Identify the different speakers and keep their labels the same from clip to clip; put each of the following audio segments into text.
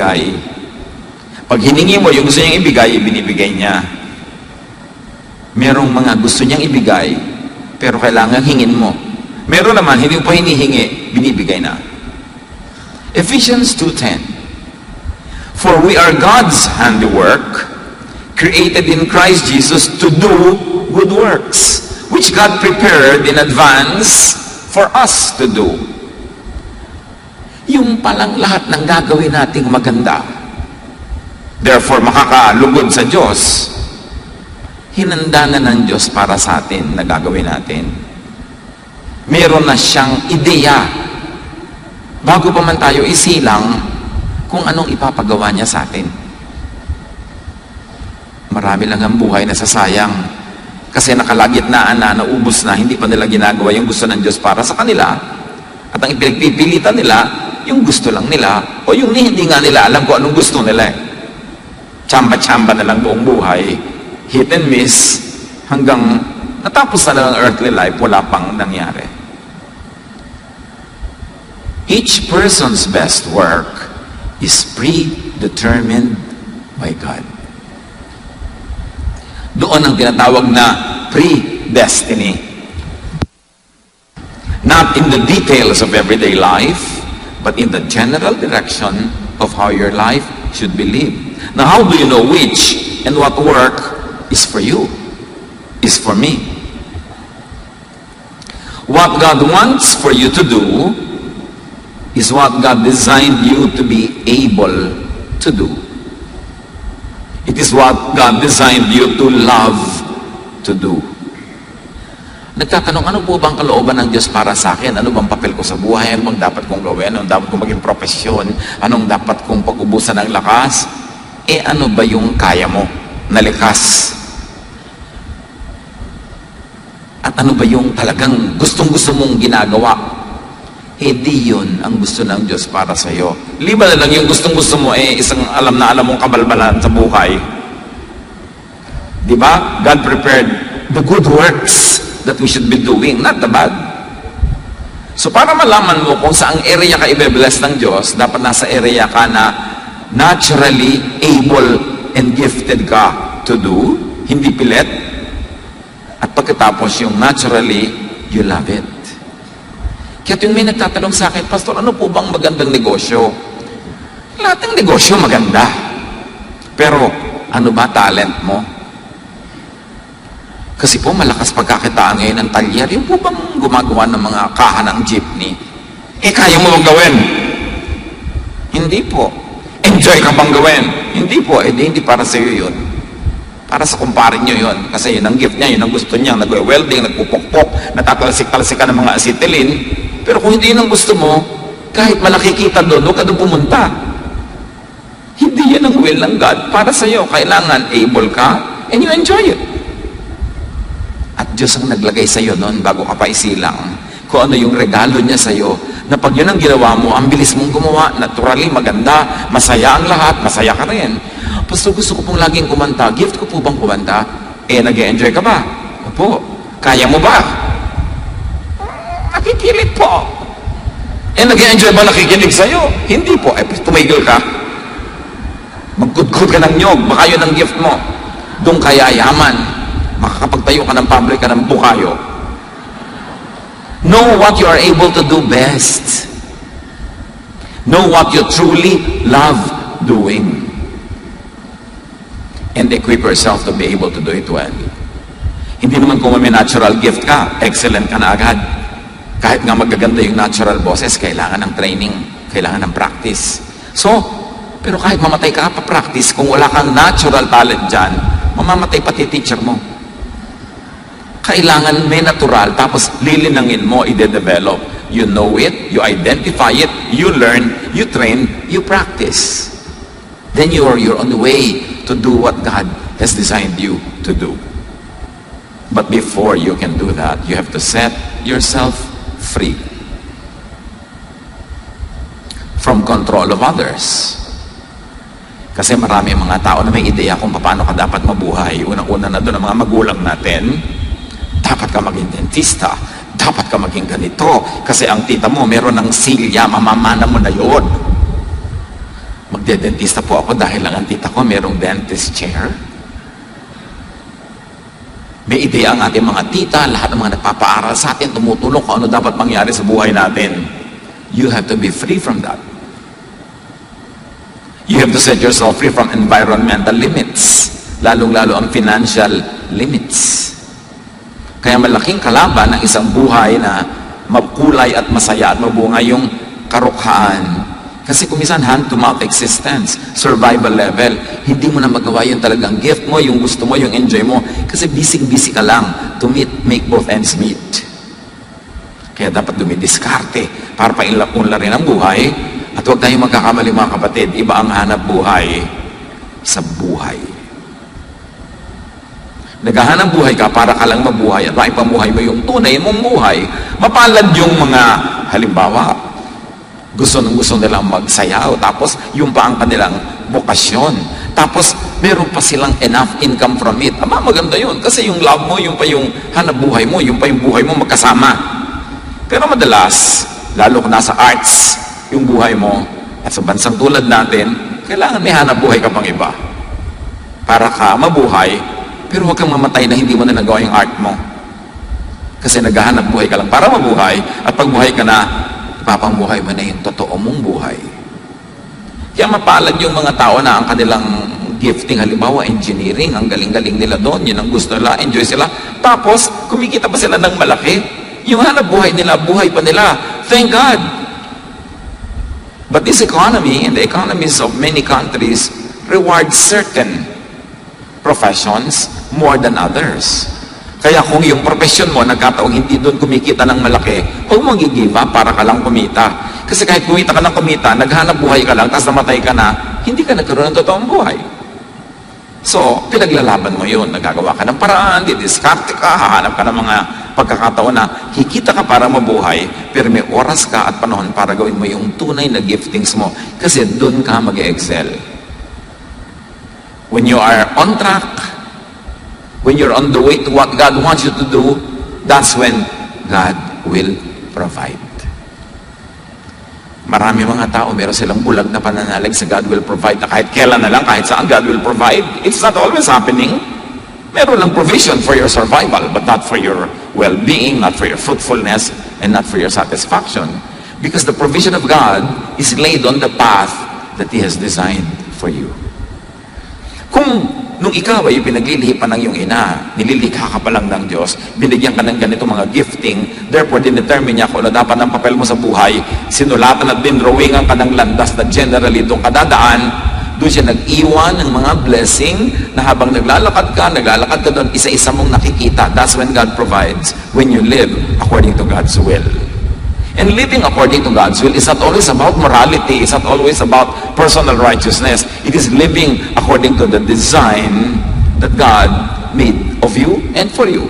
Speaker 1: ibigay. Pag hiningi mo yung gusto niyang ibigay, binibigay niya. Merong mga gusto niyang ibigay, pero kailangan hingin mo. Meron naman, hindi mo pa hinihingi, binibigay na. Ephesians 2:10. For we are God's handiwork, created in Christ Jesus to do good works, which God prepared in advance for us to do. Yung palang lahat ng gagawin nating maganda, therefore makakalugod sa Diyos, hinanda na ng Diyos para sa atin na gagawin natin. Meron na siyang ideya bago pa man tayo isilang kung anong ipapagawa niya sa atin. Marami lang ang buhay na sasayang kasi nakalagitnaan na, naubos na, hindi pa nila ginagawa yung gusto ng Diyos para sa kanila, at ang ipinagpipilitan nila yung gusto lang nila o yung hindi nga nila alam kung anong gusto nila. Tsamba-tsamba na lang buong buhay, hit and miss, hanggang natapos na lang ang earthly life, wala pang nangyari. Each person's best work is predetermined by God. Doon ang tinatawag na predestiny. Not in the details of everyday life, but in the general direction of how your life should be lived. Now, how do you know which and what work is for you, is for me? What God wants for you to do is what God designed you to be able to do. It is what God designed you to love to do. Nagtatanong, ano po bang kalooban ng Diyos para sa akin? Ano bang papel ko sa buhay? Ano bang dapat kong gawin? Anong dapat kong maging profesyon? Anong dapat kong pag-ubusan ng lakas? Ano ba yung kaya mo na likas? At ano ba yung talagang gustong-gusto mong ginagawa? Di yun ang gusto ng Diyos para sa iyo. Liba na lang yung gustong-gusto mo, isang alam na alam mong kabalbalan sa buhay. Di ba? God prepared the good works that we should be doing, not the bad. So para malaman mo kung saang area ka i-bless ng Diyos, dapat nasa area ka na naturally able and gifted ka to do, hindi pilit. At pagkatapos yung naturally, you love it. Kaya yung may nagtatanong sa akin, Pastor, ano po bang magandang negosyo? Lahat ng negosyo maganda. Pero, ano ba talent mo? Kasi po, malakas pagkakitaan ngayon ng talyer. Yung po bang gumagawa ng mga kaha ng jeepney? Kaya mo bang gawin? Hindi po. Enjoy ka bang gawin? Hindi po. Hindi para sa iyo yun. Para sa kumparin nyo yun. Kasi yun ang gift niya, yun ang gusto niya. Nag-welding, nagpupokpok, natatalsik-talsik ka ng mga acetylene. Pero kung hindi yun ang gusto mo, kahit malaki kita doon, huwag ka doon pumunta. Hindi yan ang will ng God para sa iyo. Kailangan able ka and you enjoy it. At Diyos ang naglagay sa iyo noon bago ka pa isilang kung ano yung regalo niya sa iyo, na pag yun ang ginawa mo, ang bilis mong gumawa, naturally, maganda, masaya ang lahat, masaya ka rin. Pastor, gusto ko pong laging kumanta. Gift ko po bang kumanta? Nag-enjoy ka ba? Opo. Kaya mo ba? Nakikilig po. Nag-enjoy ba nakikinig sa'yo? Hindi po. Tumigil ka. Magkudkod ka ng nyog. Baka yun ang gift mo. Doon kaya yaman. Makakapagtayo ka ng pabrika ng bukayo. Know what you are able to do best. Know what you truly love doing. And equip yourself to be able to do it well. Hindi naman kung may natural gift ka, excellent ka na agad. Kahit nga magaganda yung natural boses, kailangan ng training, kailangan ng practice. So, pero kahit mamatay ka pa practice, kung wala kang natural talent dyan, mamamatay pati teacher mo. Kailangan may natural, tapos lilinangin mo, i-develop. You know it, you identify it, you learn, you train, you practice. Then you're on the way to do what God has designed you to do. But before you can do that, you have to set yourself free from control of others. Kasi marami mga tao na may ideya kung paano ka dapat mabuhay. Unang-una na doon ang mga magulang natin, dapat ka maging dentista, dapat ka maging ganito, kasi ang tita mo meron ng silya, mamamana mo na yun. Magdedentista po ako dahil lang ang tita ko merong dentist chair. May ideya ang ating mga tita, lahat ng mga nagpapaaral sa atin, tumutulong kung ano dapat mangyari sa buhay natin. You have to be free from that. You have to set yourself free from environmental limits, lalong-lalo ang financial limits. Kaya malaking kalaban ng isang buhay na makulay at masaya at mabunga yung karukhaan. Kasi kumisan hand-to-mouth existence, survival level, hindi mo na magawa yung talagang gift mo, yung gusto mo, yung enjoy mo. Kasi busy-busy ka lang to make both ends meet. Kaya dapat dumidiskarte para painla rin ang buhay. At huwag tayong magkakamali mga kapatid, iba ang hanap buhay sa buhay. Naghahanap buhay ka para ka lang mabuhay at maipamuhay mo yung tunay mong buhay. Mapalad yung mga, halimbawa, gusto nilang magsayaw, tapos yung pa ang kanilang bokasyon, tapos meron pa silang enough income from it. Aba, maganda yun, kasi yung love mo, yung pa yung hanap buhay mo, yung pa yung buhay mo magkasama. Pero madalas, lalo kung nasa arts yung buhay mo, at sa bansang tulad natin, kailangan may hanap buhay ka pang iba para ka mabuhay, pero huwag kang mamatay na hindi mo na nagawa yung art mo, kasi naghahanap buhay ka lang para mabuhay, at pag buhay ka na, papambuhay mo na yung totoo mong buhay. Kaya mapalad yung mga tao na ang kanilang gifting, halimbawa engineering, ang galing-galing nila doon, yun ang gusto nila, enjoy sila, tapos kumikita pa sila ng malaki, yung hanap buhay nila, buhay pa nila, thank God. But this economy and the economies of many countries reward certain professions more than others. Kaya kung yung profession mo, nagkataong hindi doon kumikita ng malaki, huwag mong i-give up para ka lang kumita. Kasi kahit kumita ka ng kumita, naghanap buhay ka lang, tapos namatay ka na, hindi ka nagkaroon ng totoong buhay. So, pinaglalaban mo yun. Nagagawa ka ng paraan, didiskarte ka, hahanap ka ng mga pagkakataon na kikita ka para mabuhay, pero may oras ka at panahon para gawin mo yung tunay na giftings mo. Kasi doon ka mag-excel. When you are on track, when you're on the way to what God wants you to do, that's when God will provide. Marami mga tao, meron silang bulag na pananalig sa God will provide, na kahit kailan na lang, kahit saan God will provide. It's not always happening. Meron lang provision for your survival, but not for your well-being, not for your fruitfulness, and not for your satisfaction. Because the provision of God is laid on the path that He has designed for you. Kung nung ikaw ay pinaglilihipan ng iyong ina, nililikha ka pa lang ng Diyos, binigyan ka ng ganito mga gifting, therefore dinetermine niya kung ano dapat ng papel mo sa buhay, sinulatan at dinrawingan ka ng landas na generally doon ka dadaan, doon siya nag-iwan ng mga blessing na habang naglalakad ka doon, isa-isa mong nakikita. That's when God provides, when you live according to God's will. And living according to God's will is not always about morality, it's not always about personal righteousness. It is living according to the design that God made of you and for you.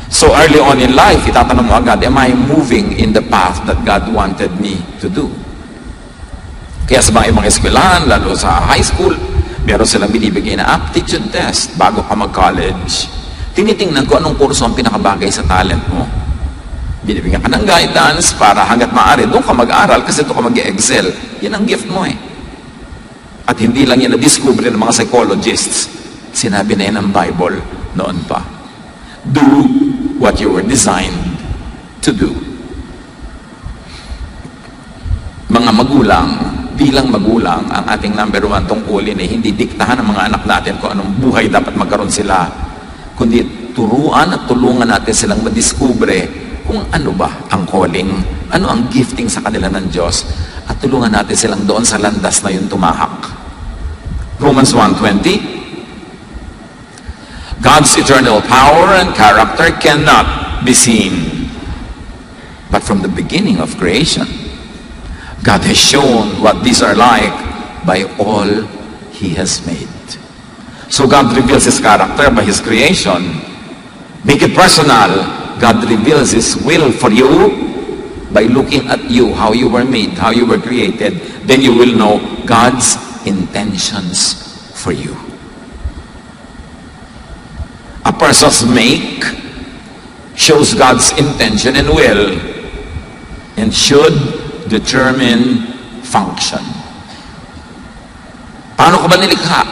Speaker 1: So early on in life, itatanong mo agad, am I moving in the path that God wanted me to do? Kaya sa mga ibang eskwelahan, lalo sa high school, meron silang binibigay na aptitude test bago ka mag-college. Tinitingnan ko anong kurso ang pinakabagay sa talent mo. Binibigyan ka ng guidance para hanggat maaari, doon ka mag-aral kasi doon ka mag-excel. Yan ang gift mo eh. At hindi lang yan na-discover ng mga psychologists. Sinabi na yan ng Bible noon pa. Do what you were designed to do. Mga magulang, bilang magulang, ang ating number one tungkulin ay hindi diktahan ng mga anak natin kung anong buhay dapat magkaroon sila, kundi turuan at tulungan natin silang madiskubre kung ano ba ang calling, ano ang gifting sa kanila ng Diyos, at tulungan natin silang doon sa landas na yun tumahak. Romans 1:20, God's eternal power and character cannot be seen, but from the beginning of creation, God has shown what these are like by all He has made. So God reveals His character by His creation. Make it personal. God reveals His will for you by looking at you, how you were made, how you were created. Then you will know God's intentions for you. A person's make shows God's intention and will, and should determine function. Paano ka ba nilikha?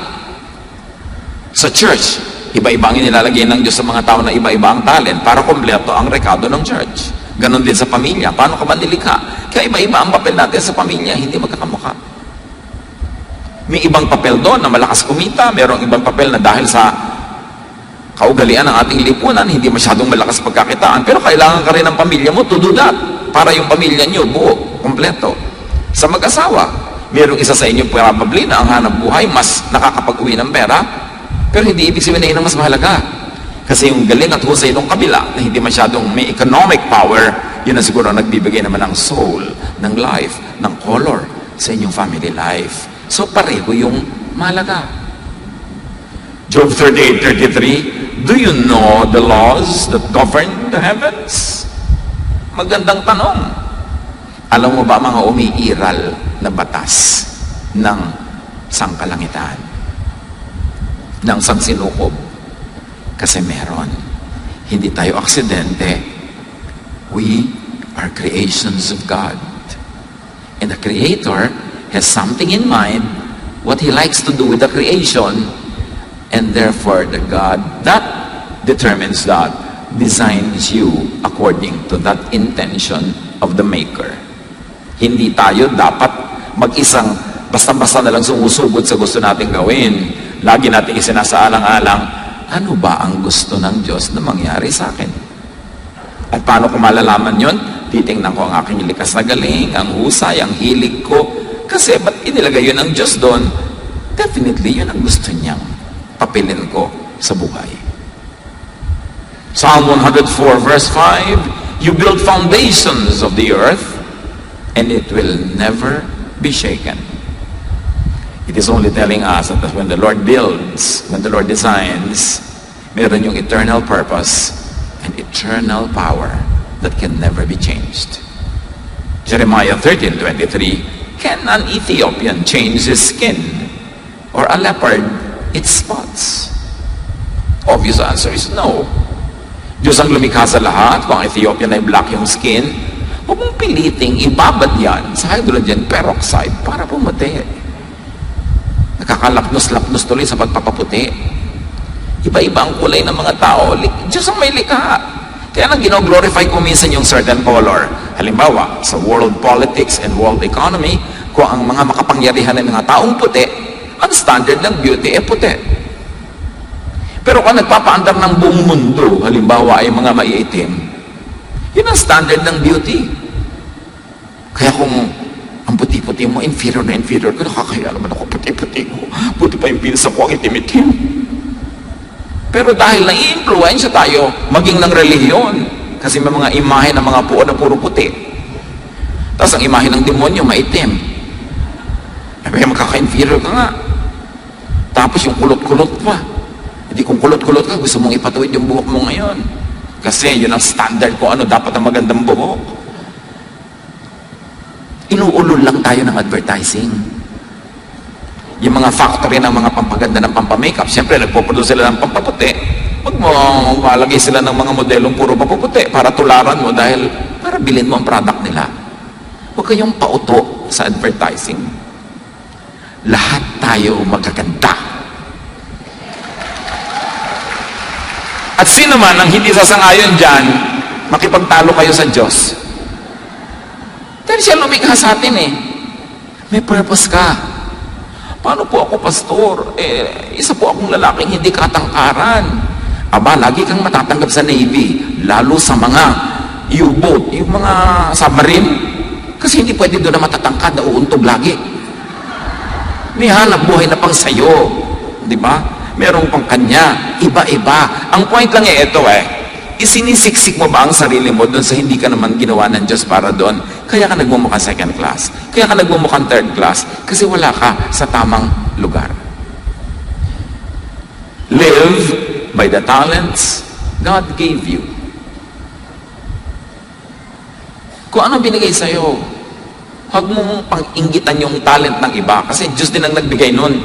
Speaker 1: Sa church, iba-iba ang inilalagay ng Diyos sa mga tao na iba-iba ang talent para kumpleto ang rekado ng church. Ganon din sa pamilya. Paano ka ba nilikha? Kaya iba-iba ang papel natin sa pamilya, hindi magkakamukha. May ibang papel doon na malakas kumita, mayroong ibang papel na dahil sa kaugalian ng ating lipunan, hindi masyadong malakas pagkakitaan, pero kailangan ka rin ng pamilya mo to do that, para yung pamilya nyo buo, kumpleto. Sa mag-asawa, mayroong isa sa inyo probably na ang hanap buhay mas nakakapag-uwi ng pera, pero hindi ibig sabihin na yun ang mas mahalaga. Kasi yung galing at husay ng kabila na hindi masyadong may economic power, yun na siguro nagbibigay naman ng soul, ng life, ng color sa inyong family life. So pareho yung mahalaga. Job 38:33, do you know the laws that govern the heavens? Magandang tanong. Alam mo ba mga umiiral na batas ng sangkalangitan? Ng sansinukob? Kasi meron. Hindi tayo aksidente. We are creations of God. And the Creator has something in mind, what He likes to do with the creation, and therefore the God that determines that designs you according to that intention of the Maker. Hindi tayo dapat mag-isang basta-basta na lang sumusugod sa gusto nating gawin. Lagi natin isinasaalang-alang, ano ba ang gusto ng Diyos na mangyari sa akin? At paano ko malalaman yon? Titingnan ko ang aking likas na galing, ang husay, ang hilig ko. Kasi ba't inilagay yun ng Diyos doon? Definitely, yun ang gusto niyang papilin ko sa buhay. Psalm 104 verse 5, you build foundations of the earth, and it will never be shaken. It is only telling us that when the Lord builds, when the Lord designs, meron yung eternal purpose and eternal power that can never be changed. Jeremiah 13:23, can an Ethiopian change his skin, or a leopard its spots? Obvious answer is no. Diyos ang lumikha sa lahat. Kung ang Ethiopian ay black yung skin, huwag mong piliting ibabad yan sa hydrogen peroxide para pumuti. Nakakalapnos-lapnos tuloy sa pagpapaputi. Iba-iba ang kulay ng mga tao. Diyos ang may likha. Kaya nang gino-glorify ko minsan yung certain color. Halimbawa, sa world politics and world economy, kung ang mga makapangyarihan ng mga taong puti, ang standard ng beauty ay puti. Pero kung nagpapaandar ng buong mundo, halimbawa ay mga maiitim, yun ang standard ng beauty. Kaya kung ang puti-puti mo, inferior na inferior, kung nakakaya naman ako puti-puti ko, puti pa yung pinsa ko ang itim-itim. Pero dahil nai-influensya tayo, maging ng relihiyon, kasi may mga imahe ng mga puo na puro puti. Tapos ang imahe ng demonyo, maitim. Ay, magkaka-inferior ka nga. Tapos yung kulot-kulot pa. Hindi kung kulot-kulot ka, gusto mong ipatuwid yung buhok mo ngayon. Kasi yun ang standard ko, ano dapat ang magandang buhok. Inuulol lang tayo ng advertising. Yung mga factory ng mga pampaganda ng pampamakeup, siyempre nagpo-produce sila ng pampaputi. Huwag mo malagay sila ng mga modelong puro papaputi para tularan mo dahil para bilhin mo ang product nila. Huwag kayong pauto sa advertising. Lahat tayo magaganda. At sino man ang hindi sasangayon dyan, makipagtalo kayo sa Diyos. Dahil siya lumikha sa atin eh. May purpose ka. Paano po ako, pastor? Isa po akong lalaking hindi katangkaran. Aba, lagi kang matatanggap sa Navy, lalo sa mga U-boat, yung mga submarine. Kasi hindi pwede doon na matatangkad na uuntog lagi. May hanap buhay na pang sayo. Di ba? Merong pang kanya. Iba-iba. Ang point lang ito isinisiksik mo ba ang sarili mo doon sa hindi ka naman ginawa ng Diyos para doon? Kaya ka nagmumukhang second class. Kaya ka nagmumukhang third class. Kasi wala ka sa tamang lugar. Live by the talents God gave you. Kung ano binigay sa'yo, huwag mong pang-inggitan yung talent ng iba kasi Diyos din ang nagbigay nun.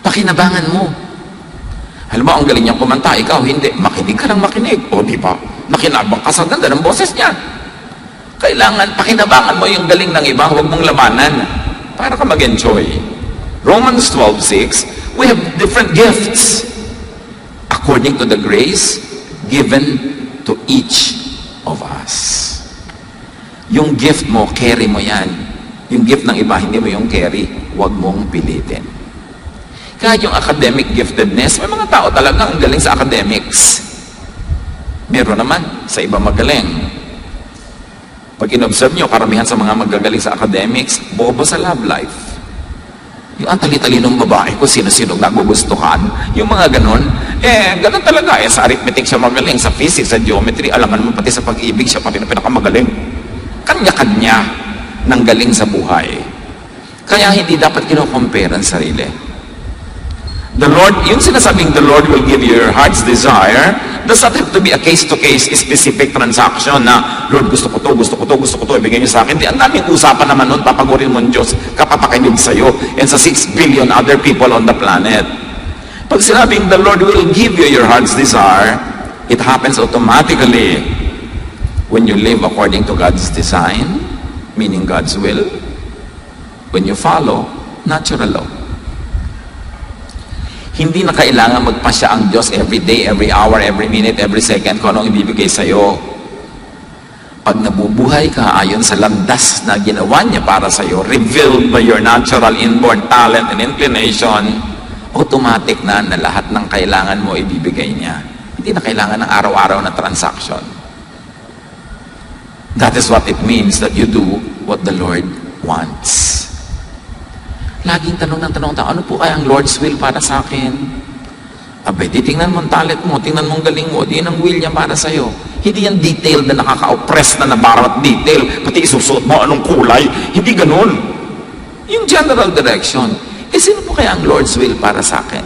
Speaker 1: Pakinabangan mo. Alam mo, ang galing niyang kumanta, ikaw hindi. Makinig ka ng makinig. O, di ba? Nakinabang ka sa ganda ng boses niya. Kailangan pakinabangan mo yung galing ng iba, huwag mong labanan para ka mag-enjoy. Romans 12:6, we have different gifts according to the grace given to each of us. Yung gift mo, carry mo yan. Yung gift ng iba, hindi mo yung carry. Huwag mong pilitin. Kahit yung academic giftedness, may mga tao talaga ang galing sa academics. Meron naman sa iba magaling. Pag in-observe nyo, karamihan sa mga magagaling sa academics, bobo sa love life. Yung ang tali-talinong babae ko, sino-sino nagugustuhan. Yung mga ganon, ganon talaga. Sa arithmetic siya magaling, sa physics, sa geometry, alam mo pati sa pag-ibig siya pati na pinakamagaling. Kanya-kanya ng galing sa buhay. Kaya hindi dapat kino-compare ang sarili. The Lord, yung sinasabing the Lord will give you your heart's desire, does not have to be a case-to-case specific transaction na, Lord, gusto ko to, ibigay niyo sa akin. Ang daming usapan naman nun, papagurin mo ang Diyos, kapapakinig sa'yo, and sa 6 billion other people on the planet. Pag sinabing the Lord will give you your heart's desire, it happens automatically when you live according to God's design, meaning God's will, when you follow natural law. Hindi na kailangan magpasya ang Diyos every day, every hour, every minute, every second kung anong ibibigay sa'yo. Pag nabubuhay ka ayon sa landas na ginawa niya para sa'yo, revealed by your natural inborn talent and inclination, automatic na lahat ng kailangan mo ibibigay niya. Hindi na kailangan ng araw-araw na transaction. That is what it means that you do what the Lord wants. Laging tanong ng tanong, ano po kaya ang Lord's will para sa akin? Abay, di tingnan mo ang talent mo, tingnan mo ang galing mo, di ang will niya para sa'yo. Hindi yan detailed na nakaka-oppress na nabarawat detail, pati isusuot mo anong kulay, hindi ganun. Yung general direction, sino po kaya ang Lord's will para sa akin?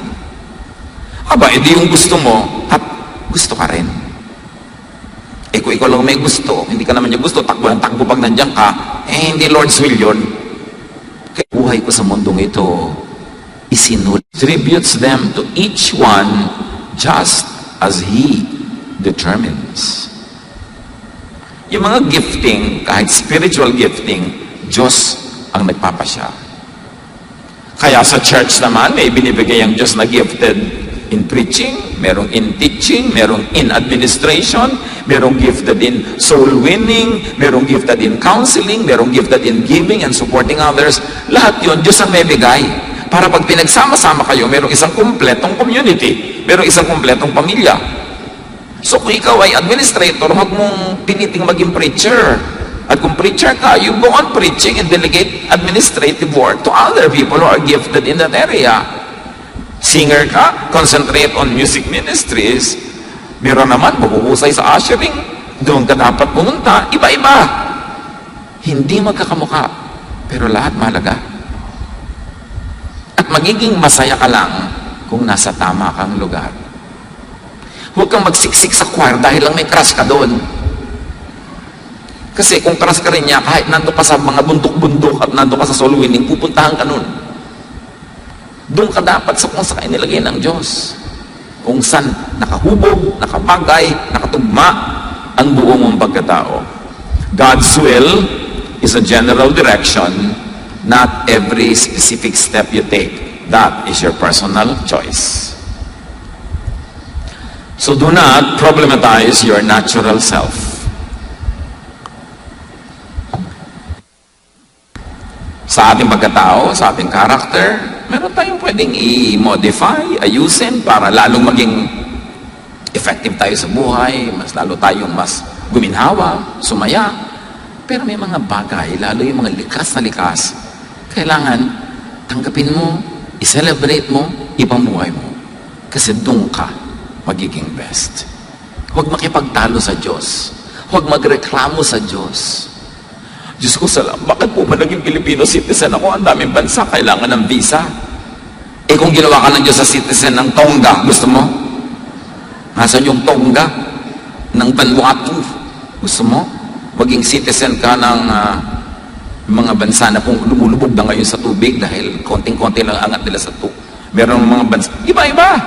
Speaker 1: Aba, di yung gusto mo, at gusto ka rin. Kung ikaw lang may gusto, hindi ka naman niya gusto, takbo ng takbo pag nandiyan ka, hindi Lord's will yun. Kaya buhay ko sa mundong ito, distributes them to each one just as He determines. Yung mga gifting, kahit spiritual gifting, Diyos ang nagpapasya. Kaya sa church naman, may binibigay ang Diyos na gifted in preaching, merong in teaching, merong in administration, merong gifted in soul winning, merong gifted in counseling, merong gifted in giving and supporting others. Lahat yun, Diyos ang may bigay. Para pag pinagsama-sama kayo, merong isang kumpletong community, merong isang kumpletong pamilya. So kung ikaw ay administrator, huwag mong piniting maging preacher. At kung preacher ka, you go on preaching and delegate administrative work to other people who are gifted in that area. Singer ka, concentrate on music ministries. Meron naman, mabuhusay sa ushering. Doon ka dapat pumunta. Iba-iba. Hindi magkakamuka. Pero lahat mahalaga. At magiging masaya ka lang kung nasa tama kang lugar. Huwag kang magsiksik sa choir dahil lang may crush ka doon. Kasi kung crush ka rin niya, kahit nando ka sa mga bundok-bundok at nando ka sa soul winning, pupuntahan ka nun. Doon ka dapat sa kung saan nilagay ng Diyos. Kung saan nakahubog, nakabagay, nakatugma ang buo mong pagkatao. God's will is a general direction, not every specific step you take. That is your personal choice. So do not problematize your natural self. Sa ating pagkatao, sa ating character, meron tayong pwedeng i-modify, ayusin para lalong maging effective tayo sa buhay, mas lalo tayong mas guminhawa, sumaya. Pero may mga bagay, lalo yung mga likas na likas, kailangan tanggapin mo, i-celebrate mo, ipamuhay mo. Kasi doon ka magiging best. Huwag makipagtalo sa Diyos. Huwag magreklamo sa Diyos. Diyos ko, bakit po ba naging Filipino citizen ako? Ang daming bansa, kailangan ng visa. Kung ginawa ka ng Diyos sa citizen ng Tonga, gusto mo? Nasaan yung Tonga? Ng Vanuatu? Gusto mo? Maging citizen ka ng mga bansa na kung lumulubog na ngayon sa tubig dahil konting-konti lang angat nila sa tubig. Meron mga bansa, iba-iba.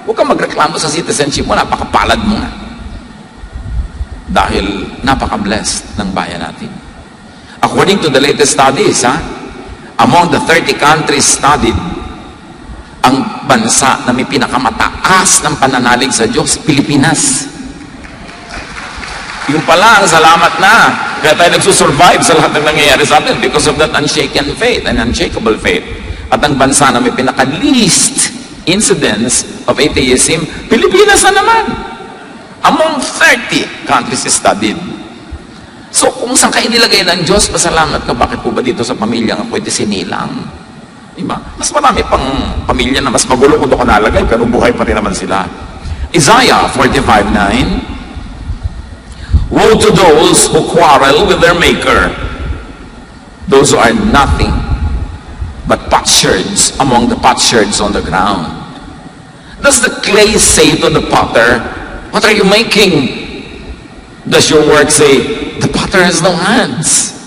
Speaker 1: Huwag kang magreklamo sa citizenship mo, napakapalad mo nga. Dahil napaka-blessed ng bayan natin. According to the latest studies, among the 30 countries studied, ang bansa na may pinakamataas ng pananalig sa Diyos, Pilipinas. Yung pala, salamat na. Kaya tayo nagsusurvive sa lahat ng nangyayari sa atin because of that unshaken faith and unshakable faith. At ang bansa na may pinaka-least incidence of atheism, Pilipinas na naman. Among 30 countries studied. So kung saan ka inilagay ng Diyos, pasalamat ka, bakit po ba dito sa pamilya nga pwede sinilang? Diba? Mas marami pang pamilya na mas magulo kung doon ka nalagay, pero buhay pa rin naman sila. Isaiah 45:9, woe to those who quarrel with their maker, those who are nothing but potsherds among the potsherds on the ground. Does the clay say to the potter, what are you making? Does your work say, the potter has no hands?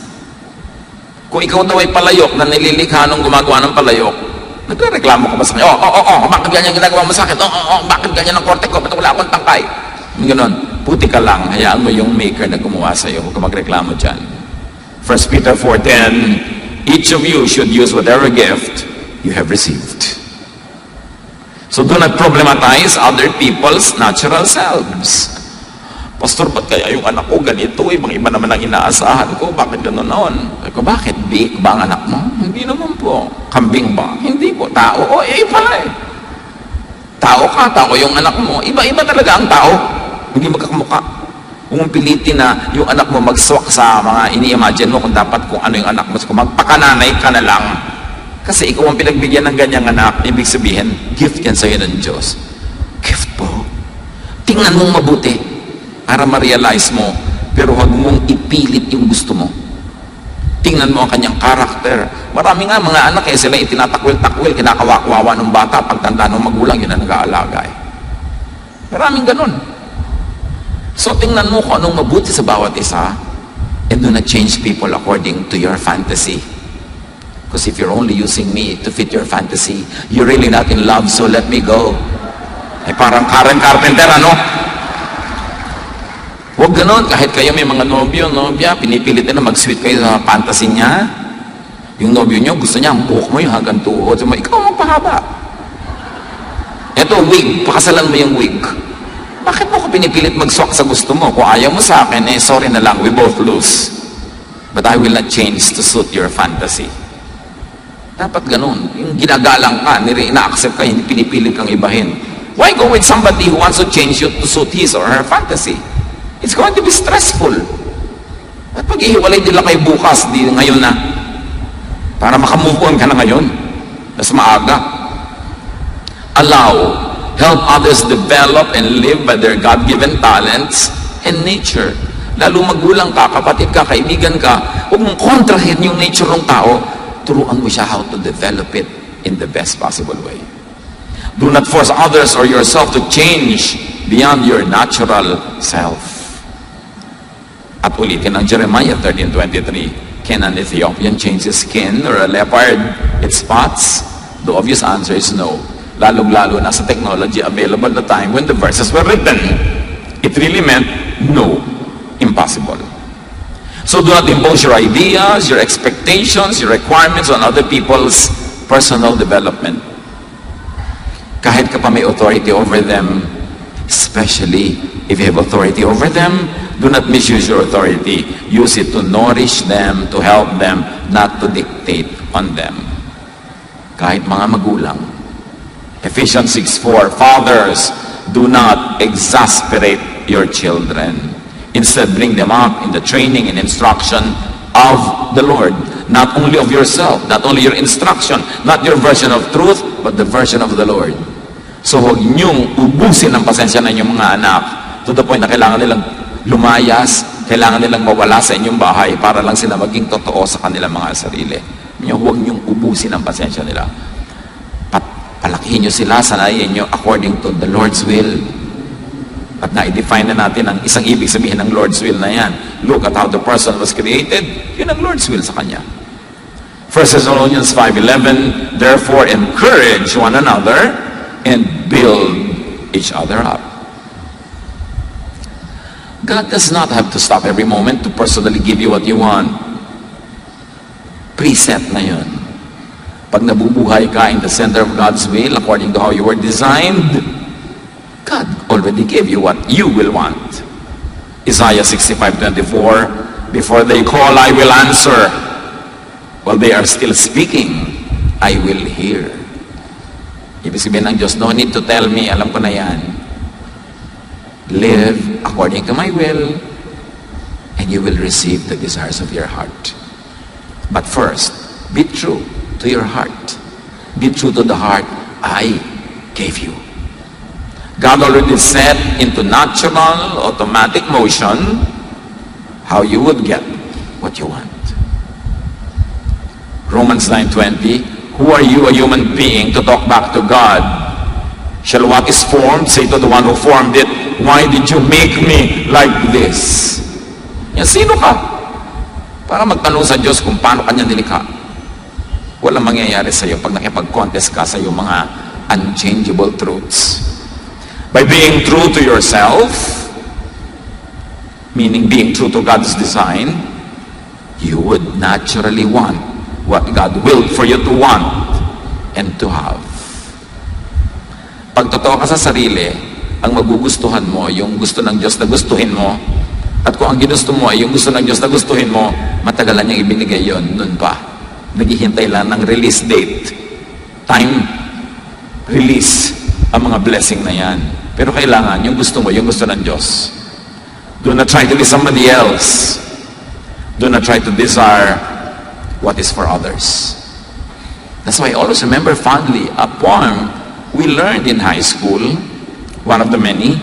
Speaker 1: Kung ikaw daw ay palayok na nililikha nung gumagawa ng palayok, nagreklamo ka ba sa kanya? Bakit ganyan ginagawa mo sa akin? Bakit ganyan ang korte ko? Ba't wala akong tangkay? Ganon. Puti ka lang, hayaan mo yung maker na gumawa sa'yo. Huwag ka magreklamo dyan. 1 Peter 4:10, each of you should use whatever gift you have received. So do not problematize other people's natural selves. Pastor, ba't kaya yung anak ko ganito? Ibang iba naman ang inaasahan ko. Bakit gano'n noon? Ko, bakit? Big ba ang anak mo? Hindi naman po. Kambing ba? Hindi po. Tao? Pala eh. Tao ka, tao yung anak mo. Iba-iba talaga ang tao. Hindi magkakamukha. Kung pilitin na yung anak mo magswak sa mga ini-imagine mo kung dapat kung ano yung anak mo. Kung magpakananay ka na lang. Kasi ikaw ang pinagbigyan ng ganyang anak, ibig sabihin, gift yan sa'yo ng Diyos. Gift po. Tingnan mong mabuti para ma-realize mo, pero huwag mong ipilit yung gusto mo. Tingnan mo ang kanyang karakter. Marami nga mga anak sila itinatakwil-takwil, kinakawawa ng bata, pagtanda ng magulang, yun ang nag-aalaga eh. Maraming ganun. So tingnan mo kung anong mabuti sa bawat isa, and do not change people according to your fantasy. Because if you're only using me to fit your fantasy, you're really not in love, so let me go. Parang Karen Carpenter, ano? Huwag ganon, kahit kayo may mga nobya, pinipilit na mag-sweet kayo sa fantasy niya. Yung nobyo niyo, gusto niya, ang buhok mo yung hanggang tuhod. So, ikaw magpahaba. Eto, wig, pakasalan mo yung wig. Bakit mo ko pinipilit mag-swak sa gusto mo? Kung ayaw mo sa akin, sorry na lang, we both lose. But I will not change to suit your fantasy. Dapat ganon. Yung ginagalang ka, ina-accept ka, hindi pinipilit kang ibahin. Why go with somebody who wants to change you to suit his or her fantasy? It's going to be stressful. At pag-ihiwalay nila kayo bukas, di ngayon na. Para makamove on ka na ngayon. Mas maaga. Allow, help others develop and live by their God-given talents and nature. Lalo magulang ka, kapatid ka, kaibigan ka, huwag mong kontrahin yung nature ng tao. Turuan mo siya how to develop it in the best possible way. Do not force others or yourself to change beyond your natural self. At ulitin ang Jeremiah 13:23, can an Ethiopian change his skin or a leopard its spots? The obvious answer is no. Lalong-lalo na sa technology available at the time when the verses were written. It really meant no. Impossible. So do not impose your ideas, your expectations, your requirements on other people's personal development. Kahit ka pa may authority over them, especially if you have authority over them, do not misuse your authority. Use it to nourish them, to help them, not to dictate on them. Kahit mga magulang. Ephesians 6:4, fathers, do not exasperate your children. Instead, bring them up in the training and instruction of the Lord. Not only of yourself, not only your instruction, not your version of truth, but the version of the Lord. So huwag niyong ubusin ang pasensya ng inyong mga anak to the point na kailangan nilang lumayas, kailangan nilang mawala sa inyong bahay para lang sila maging totoo sa kanilang mga sarili. Huwag niyong ubusin ang pasensya nila. Palakihin niyo sila, sanayin niyo according to the Lord's will. At na-define na natin ang isang ibig sabihin ng Lord's will na yan. Look at how the person was created. Yun ang Lord's will sa kanya. 1 Thessalonians 5:11, therefore encourage one another and build each other up. God does not have to stop every moment to personally give you what you want. Preset na yun. Pag nabubuhay ka in the center of God's will, according to how you were designed, God already gave you what you will want. Isaiah 65:24, before they call, I will answer. While they are still speaking, I will hear. Ibig sabihin ng Diyos, no need to tell me, alam ko na yan. Live according to my will, and you will receive the desires of your heart. But first, be true to your heart. Be true to the heart I gave you. God already set into natural, automatic motion how you would get what you want. Romans 9:20, who are you, a human being, to talk back to God? Shall what is formed say to the one who formed it, why did you make me like this? Yan, sino ka? Para magtanong sa Diyos kung paano kanya nilikha. Walang mangyayari sa iyo pag nakipag-contest ka sa iyong mga unchangeable truths. By being true to yourself, meaning being true to God's design, you would naturally want what God willed for you to want and to have. Pag totoo ka sa sarili, ang magugustuhan mo, yung gusto ng Diyos na gustuhin mo, at kung ang ginusto mo ay yung gusto ng Diyos na gustuhin mo, matagalan niyang ibinigay yon nun pa. Naghihintay lang ng release date. Time, release ang mga blessing na yan. Pero kailangan, yung gusto mo, yung gusto ng Diyos. Do not try to be somebody else. Do not try to desire what is for others. That's why I always remember fondly a poem we learned in high school, one of the many,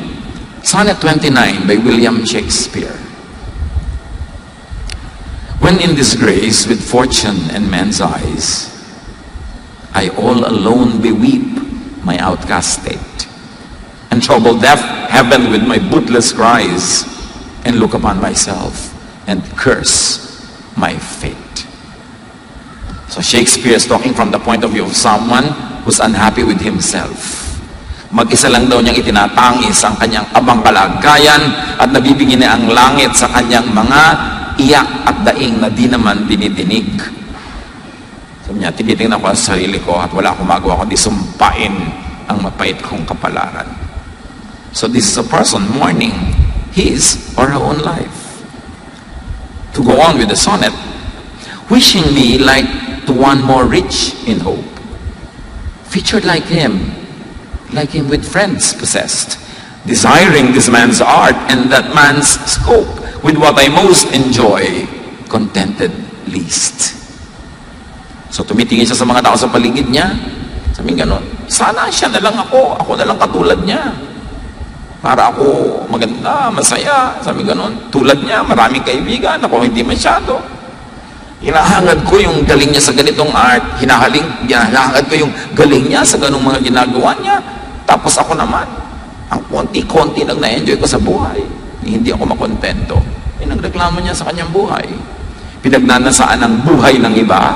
Speaker 1: Sonnet 29 by William Shakespeare. When in disgrace with fortune and men's eyes, I all alone beweep my outcast state, and trouble deaf heaven with my bootless cries, and look upon myself and curse my fate. So Shakespeare is talking from the point of view of someone who's unhappy with himself. Mag-isa lang daw niyang itinatangis ang kanyang abang kalagayan at nabibigyan niya ang langit sa kanyang mga iyak at daing na di naman dinidinig. Sabi niya, tinitingnan ko sa sarili ko at wala akong magawa kundi sumpain ang mapait kong kapalaran. So this is a person mourning his or her own life. To go on with the sonnet, wishing me like to one more rich in hope, featured like him with friends possessed, desiring this man's art and that man's scope, with what I most enjoy, contented least. So tumitingin siya sa mga tao sa paligid niya, sabi gano'n, sana siya na lang ako na lang katulad niya. Para ako maganda, masaya, sabi gano'n. Tulad niya, maraming kaibigan, ako hindi masyado. Hinahangad ko yung galing niya sa ganitong art, hinahangad ko yung galing niya sa ganong mga ginagawa niya. Tapos ako naman, ang konti-konti lang na-enjoy ko sa buhay. Hindi ako makontento. Nagreklamo niya sa kanyang buhay. Pinagnanasaan ang buhay ng iba,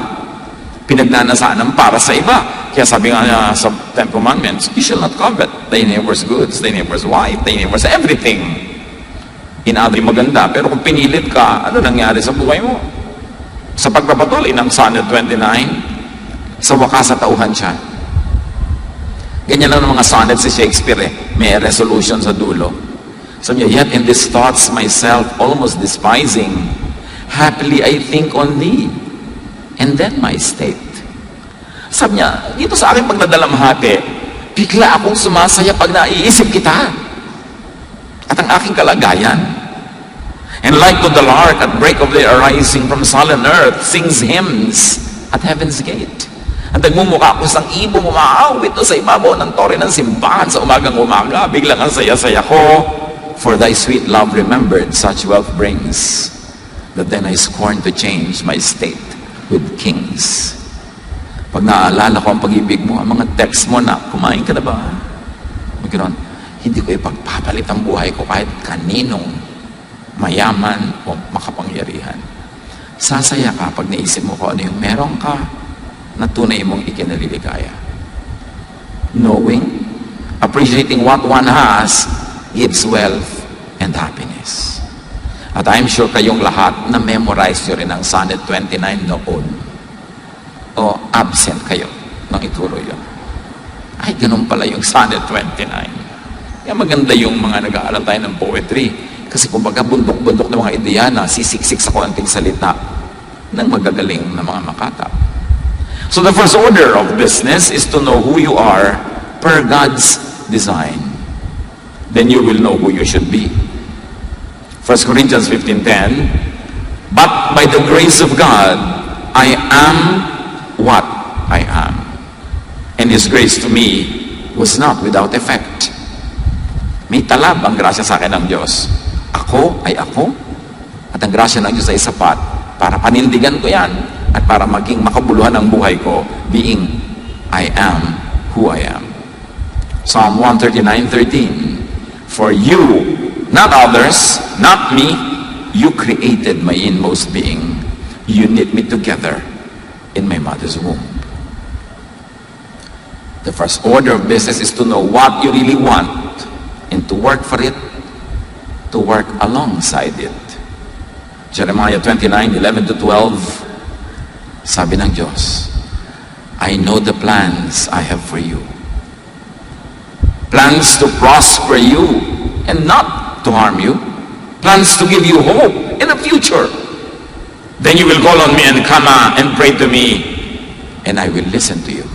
Speaker 1: pinagnanasaan ang para sa iba. Kaya sabi nga niya sa Ten Commandments, you shall not covet thy neighbor's goods, thy neighbor's wife, thy neighbor's everything. Inadri maganda, pero kung pinilit ka, ano nangyari sa buhay mo? Sa pagpapatuloy ng Sonnet 29, sa wakas sa tauhan siya. Ganyan lang ng mga sonnet si Shakespeare may resolution sa dulo. Sabi niya, yet in these thoughts myself almost despising, happily I think on thee, and then my state. Sabi niya, dito sa aking pagdadalamhati, bigla akong sumasaya pag naiisip kita at ang aking kalagayan. And like to the lark at break of day arising from sullen earth, sings hymns at heaven's gate. At nagmumukha ko sang ibong umaawit sa ibabaw ng tore ng simbahan sa umagang-umaga. Biglang ang saya-saya ko, for thy sweet love remembered such wealth brings, that then I scorn to change my state with kings. Pag naaalala ko ang pag-ibig mo, ang mga text mo na, kumain ka na ba? Magkaroon, hindi ko ipagpapalit ang buhay ko kahit kaninong mayaman o makapangyarihan. Sasaya ka pag naisip mo ko ano yung meron ka na tunay mong ikinaliligaya. Knowing, appreciating what one has gives wealth and happiness. At I'm sure kayong lahat na memorize nyo rin ang Sonnet 29 noon. O absent kayo nang ituro yun. Ay, ganun pala yung Sonnet 29. Kaya maganda yung mga nag-aaral tayo ng poetry. Kasi kumbaga bundok-bundok ng mga ideya na sisiksik sa konting salita ng magagaling na mga makata. So the first order of business is to know who you are per God's design. Then you will know who you should be. 1 Corinthians 15:10, but by the grace of God, I am what I am. And His grace to me was not without effect. May talab ang grasya sa akin ng Diyos. Ako ay ako, at ang grasya ng Diyos ay sapat para panindigan ko yan at para maging makabuluhan ang buhay ko, being I am who I am. Psalm 139:13, for you, not others, not me, you created my inmost being. You knit me together in my mother's womb. The first order of business is to know what you really want and to work for it, to work alongside it. Jeremiah 29:11-12, sabi ng Diyos, I know the plans I have for you. Plans to prosper you and not to harm you. Plans to give you hope in the future. Then you will call on me and come and pray to me, and I will listen to you.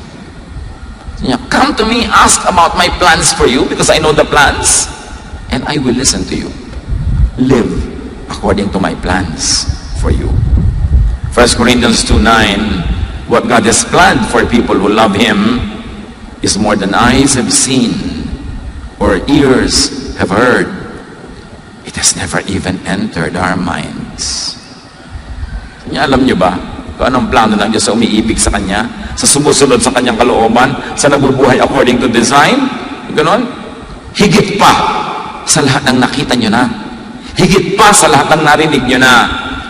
Speaker 1: Come to me, ask about my plans for you, because I know the plans, and I will listen to you. Live according to my plans for you. 1 Corinthians 2:9, what God has planned for people who love Him is more than eyes have seen or ears have heard. It has never even entered our minds. Alam niyo ba kung anong plano ng Diyos sa umiibig sa Kanya, sa sumusunod sa Kanyang kalooban, sa nabubuhay according to design? Ganon? Higit pa sa lahat ng nakita nyo na. Higit pa sa lahat ng narinig nyo na.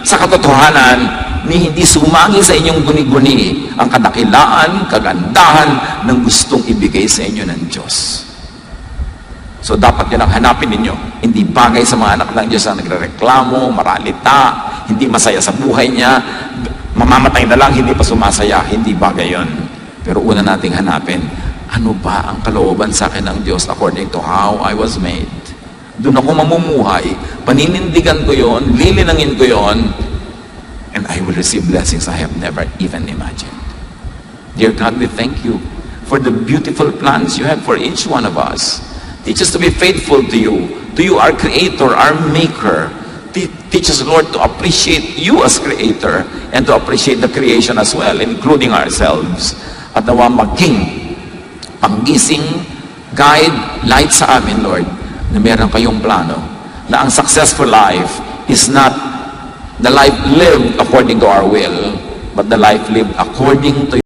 Speaker 1: Sa katotohanan, ni hindi sumagi sa inyong guni-guni ang kadakilaan, kagandahan ng gustong ibigay sa inyo ng Diyos. So dapat yun ang hanapin ninyo. Hindi bagay sa mga anak ng Diyos ang nagrereklamo, maralita, hindi masaya sa buhay niya, mamamatay na lang, hindi pa sumasaya. Hindi bagay yun. Pero una nating hanapin, ano ba ang kalooban sa akin ng Diyos according to how I was made? Doon ako mamumuhay, paninindigan ko yon, lilinangin ko yon, and I will receive blessings I have never even imagined. Dear God, we thank you for the beautiful plans you have for each one of us. Teach us to be faithful to you, our Creator, our Maker. Teach us, Lord, to appreciate you as Creator and to appreciate the creation as well, including ourselves. At nawa maging panggising, guide, light sa amin, Lord, na meron kayong plano, na ang successful life is not the life lived according to our will, but the life lived according to